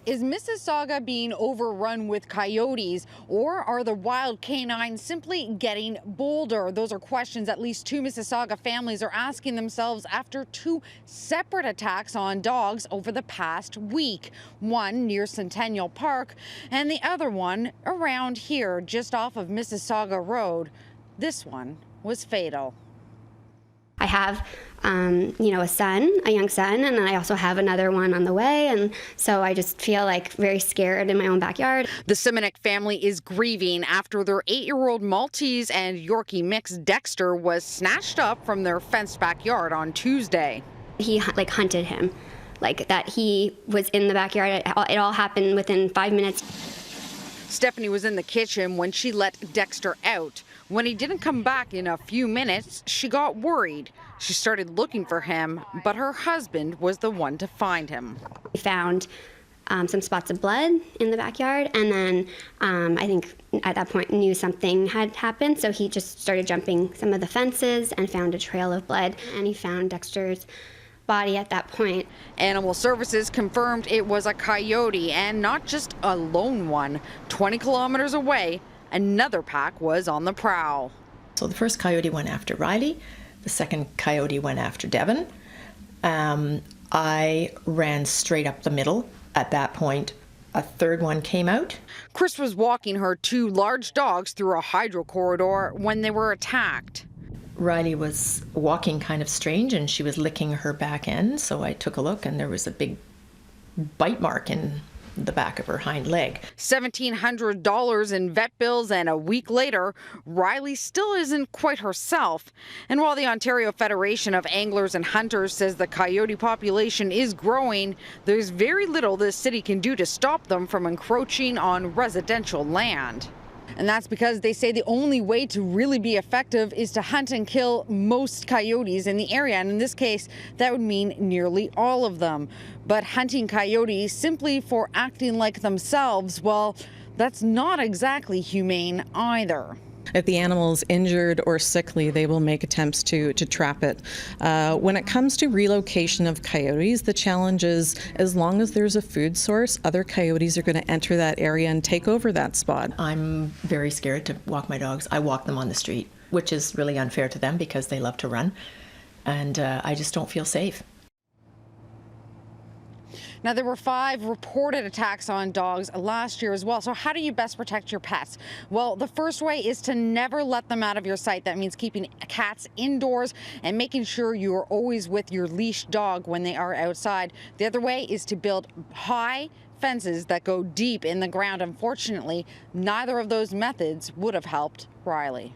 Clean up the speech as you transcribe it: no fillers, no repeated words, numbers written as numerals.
Is Mississauga being overrun with coyotes, or are the wild canines simply getting bolder? Those are questions at least two Mississauga families are asking themselves after two separate attacks on dogs over the past week. One near Centennial Park and the other one around here just off of Mississauga Road. This one was fatal. I have, a young son, and then I also have another one on the way. And so I just feel like very scared in my own backyard. The Simonek family is grieving after their 8-year-old Maltese and Yorkie mix Dexter was snatched up from their fenced backyard on Tuesday. He hunted him, like that he was in the backyard. It all happened within 5 minutes. Stephanie was in the kitchen when she let Dexter out. When he didn't come back in a few minutes, she got worried. She started looking for him, but her husband was the one to find him. We found some spots of blood in the backyard, and then I think at that point knew something had happened, so he just started jumping some of the fences and found a trail of blood, and he found Dexter's body at that point. Animal Services confirmed it was a coyote, and not just a lone one. 20 kilometers away, another pack was on the prowl. So the first coyote went after Riley. The second coyote went after Devon. I ran straight up the middle. At that point, a third one came out. Chris was walking her two large dogs through a hydro corridor when they were attacked. Riley was walking kind of strange, and she was licking her back end, so I took a look, and there was a big bite mark in the back of her hind leg. $1,700 in vet bills, and a week later, Riley still isn't quite herself. And while the Ontario Federation of Anglers and Hunters says the coyote population is growing, there's very little the city can do to stop them from encroaching on residential land. And that's because they say the only way to really be effective is to hunt and kill most coyotes in the area. And in this case, that would mean nearly all of them. But hunting coyotes simply for acting like themselves, well, that's not exactly humane either. If the animal's injured or sickly, they will make attempts to trap it. When it comes to relocation of coyotes, the challenge is as long as there's a food source, other coyotes are going to enter that area and take over that spot. I'm very scared to walk my dogs. I walk them on the street, which is really unfair to them because they love to run, and I just don't feel safe. Now, there were 5 reported attacks on dogs last year as well. So how do you best protect your pets? Well, the first way is to never let them out of your sight. That means keeping cats indoors and making sure you are always with your leashed dog when they are outside. The other way is to build high fences that go deep in the ground. Unfortunately, neither of those methods would have helped Riley.